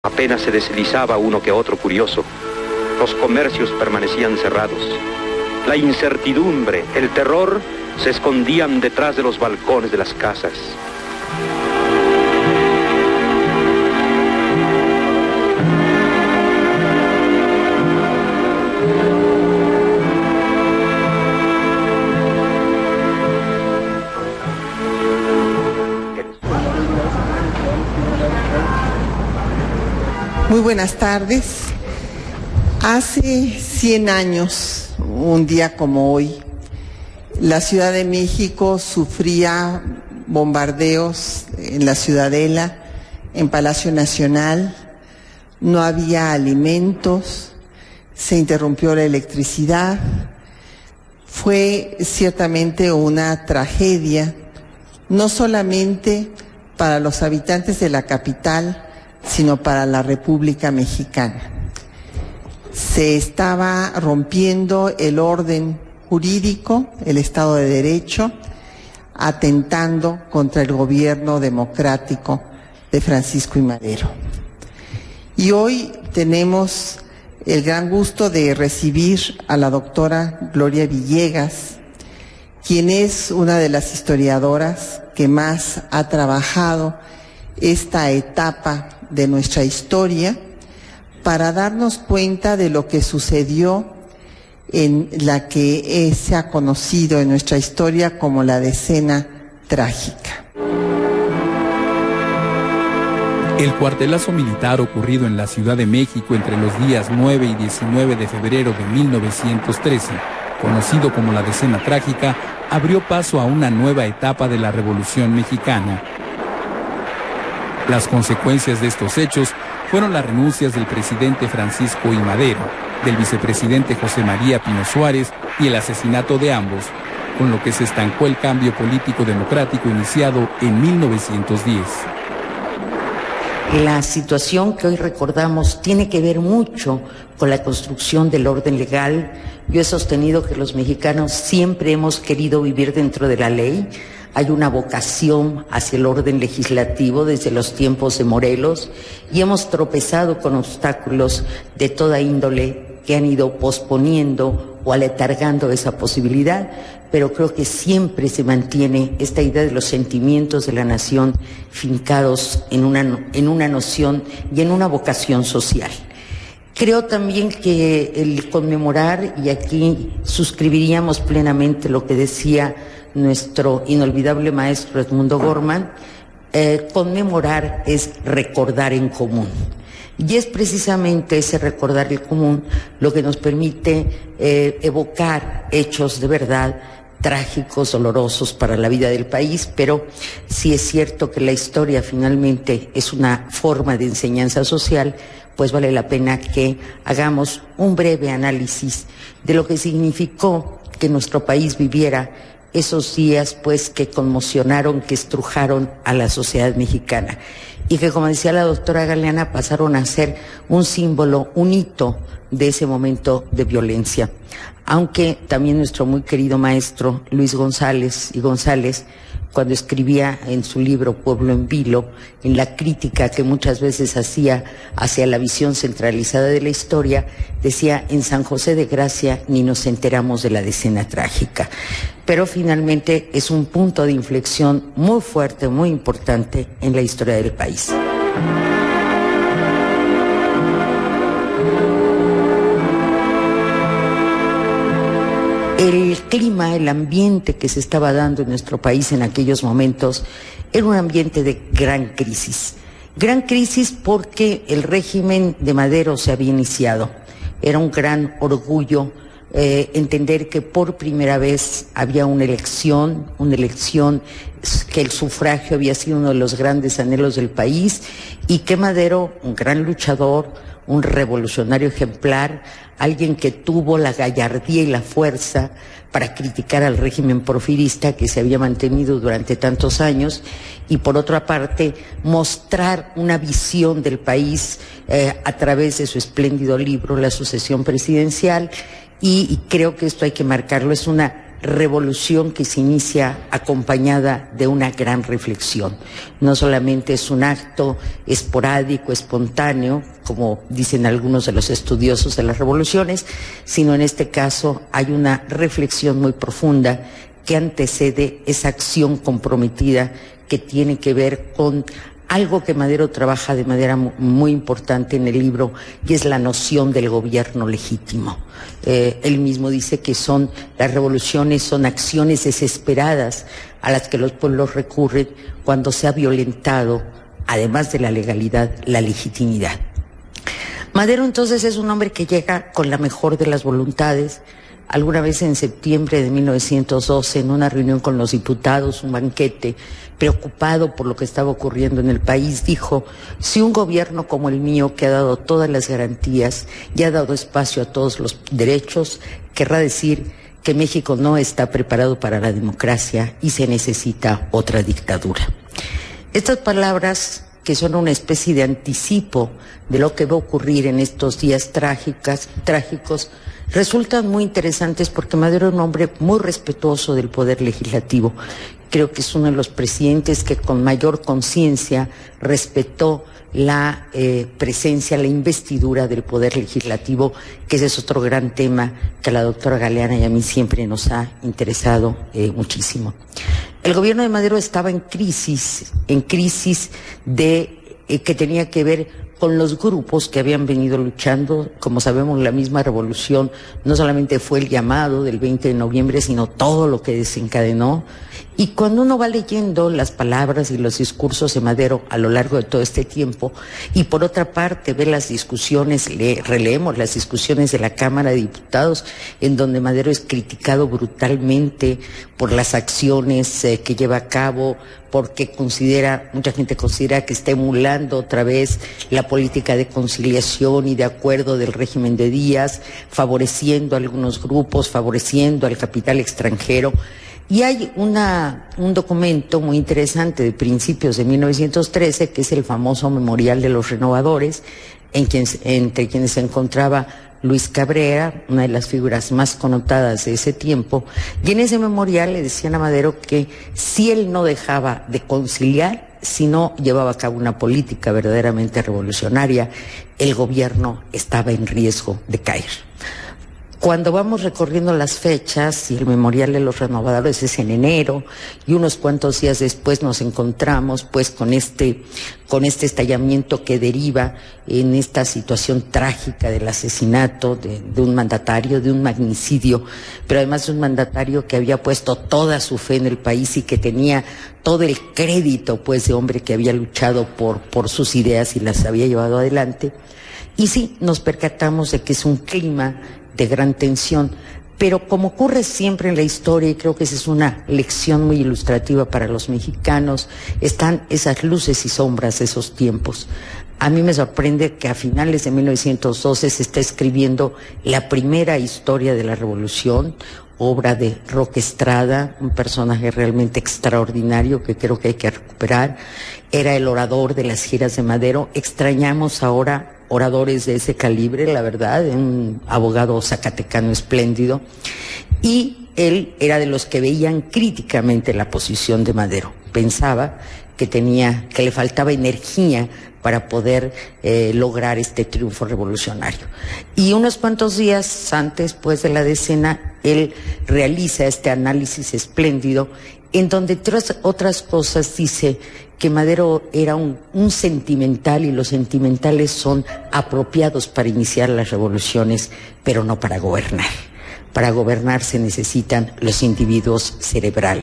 Apenas se deslizaba uno que otro curioso. Los comercios permanecían cerrados. La incertidumbre, el terror, se escondían detrás de los balcones de las casas. Muy buenas tardes. Hace 100 años, un día como hoy, la Ciudad de México sufría bombardeos en la Ciudadela, en Palacio Nacional, no había alimentos, se interrumpió la electricidad. Fue ciertamente una tragedia, no solamente para los habitantes de la capital, sino para la República Mexicana. Se estaba rompiendo el orden jurídico, el Estado de Derecho, atentando contra el gobierno democrático de Francisco I. Madero. Y hoy tenemos el gran gusto de recibir a la doctora Gloria Villegas, quien es una de las historiadoras que más ha trabajado esta etapa de nuestra historia para darnos cuenta de lo que sucedió en la que se ha conocido en nuestra historia como la Decena Trágica. El cuartelazo militar ocurrido en la Ciudad de México entre los días 9 y 19 de febrero de 1913, conocido como la Decena Trágica, abrió paso a una nueva etapa de la Revolución Mexicana. Las consecuencias de estos hechos fueron las renuncias del presidente Francisco I. Madero, del vicepresidente José María Pino Suárez y el asesinato de ambos, con lo que se estancó el cambio político democrático iniciado en 1910. La situación que hoy recordamos tiene que ver mucho con la construcción del orden legal. Yo he sostenido que los mexicanos siempre hemos querido vivir dentro de la ley. Hay una vocación hacia el orden legislativo desde los tiempos de Morelos y hemos tropezado con obstáculos de toda índole que han ido posponiendo o aletargando esa posibilidad, pero creo que siempre se mantiene esta idea de los sentimientos de la nación fincados en una noción y en una vocación social. Creo también que el conmemorar, y aquí suscribiríamos plenamente lo que decía nuestro inolvidable maestro Edmundo Gorman, conmemorar es recordar en común. Y es precisamente ese recordar en común lo que nos permite evocar hechos de verdad trágicos, dolorosos para la vida del país, pero sí es cierto que la historia finalmente es una forma de enseñanza social, pues vale la pena que hagamos un breve análisis de lo que significó que nuestro país viviera esos días pues que conmocionaron, que estrujaron a la sociedad mexicana y que, como decía la doctora Galeana, pasaron a ser un símbolo, un hito de ese momento de violencia. Aunque también nuestro muy querido maestro Luis González y González, cuando escribía en su libro Pueblo en Vilo, en la crítica que muchas veces hacía hacia la visión centralizada de la historia, decía: en San José de Gracia ni nos enteramos de la Decena Trágica. Pero finalmente es un punto de inflexión muy fuerte, muy importante en la historia del país. El clima, el ambiente que se estaba dando en nuestro país en aquellos momentos era un ambiente de gran crisis. Gran crisis porque el régimen de Madero se había iniciado. Era un gran orgullo entender que por primera vez había una elección que el sufragio había sido uno de los grandes anhelos del país y que Madero, un gran luchador, un revolucionario ejemplar, alguien que tuvo la gallardía y la fuerza para criticar al régimen porfirista que se había mantenido durante tantos años y, por otra parte, mostrar una visión del país a través de su espléndido libro La sucesión presidencial, y creo que esto hay que marcarlo, es una revolución que se inicia acompañada de una gran reflexión. No solamente es un acto esporádico, espontáneo, como dicen algunos de los estudiosos de las revoluciones, sino en este caso hay una reflexión muy profunda que antecede esa acción comprometida que tiene que ver con algo que Madero trabaja de manera muy importante en el libro, y es la noción del gobierno legítimo. Él mismo dice que las revoluciones son acciones desesperadas a las que los pueblos recurren cuando se ha violentado, además de la legalidad, la legitimidad. Madero entonces es un hombre que llega con la mejor de las voluntades. Alguna vez en septiembre de 1912, en una reunión con los diputados, un banquete, preocupado por lo que estaba ocurriendo en el país, dijo: si un gobierno como el mío, que ha dado todas las garantías y ha dado espacio a todos los derechos, querrá decir que México no está preparado para la democracia y se necesita otra dictadura. Estas palabras, que son una especie de anticipo de lo que va a ocurrir en estos días trágicos, resultan muy interesantes porque Madero era un hombre muy respetuoso del poder legislativo. Creo que es uno de los presidentes que con mayor conciencia respetó la presencia, la investidura del poder legislativo, que ese es otro gran tema que a la doctora Galeana y a mí siempre nos ha interesado muchísimo. El gobierno de Madero estaba en crisis que tenía que ver con los grupos que habían venido luchando. Como sabemos, la misma revolución no solamente fue el llamado del 20 de noviembre, sino todo lo que desencadenó. Y cuando uno va leyendo las palabras y los discursos de Madero a lo largo de todo este tiempo, y por otra parte ve las discusiones, releemos las discusiones de la Cámara de Diputados, en donde Madero es criticado brutalmente por las acciones que lleva a cabo, porque mucha gente considera que está emulando otra vez la política de conciliación y de acuerdo del régimen de Díaz, favoreciendo a algunos grupos, favoreciendo al capital extranjero. Y hay un documento muy interesante de principios de 1913, que es el famoso Memorial de los Renovadores, entre quienes se encontraba Luis Cabrera, una de las figuras más connotadas de ese tiempo, y en ese memorial le decían a Madero que si él no dejaba de conciliar, si no llevaba a cabo una política verdaderamente revolucionaria, el gobierno estaba en riesgo de caer. Cuando vamos recorriendo las fechas, y el Memorial de los Renovadores es en enero, y unos cuantos días después nos encontramos pues con este estallamiento que deriva en esta situación trágica del asesinato de un mandatario, de un magnicidio, pero además de un mandatario que había puesto toda su fe en el país y que tenía todo el crédito pues de hombre que había luchado por sus ideas y las había llevado adelante. Y sí, nos percatamos de que es un clima de gran tensión, pero como ocurre siempre en la historia, y creo que esa es una lección muy ilustrativa para los mexicanos, están esas luces y sombras de esos tiempos. A mí me sorprende que a finales de 1912 se está escribiendo la primera historia de la revolución, obra de Roque Estrada, un personaje realmente extraordinario que creo que hay que recuperar. Era el orador de las giras de Madero. Extrañamos ahora oradores de ese calibre, la verdad, un abogado zacatecano espléndido, y él era de los que veían críticamente la posición de Madero. Pensaba que le faltaba energía para poder lograr este triunfo revolucionario. Y unos cuantos días antes, pues, de la decena, él realiza este análisis espléndido, en donde, entre otras cosas, dice que Madero era un sentimental, y los sentimentales son apropiados para iniciar las revoluciones, pero no para gobernar. Para gobernar se necesitan los individuos cerebrales.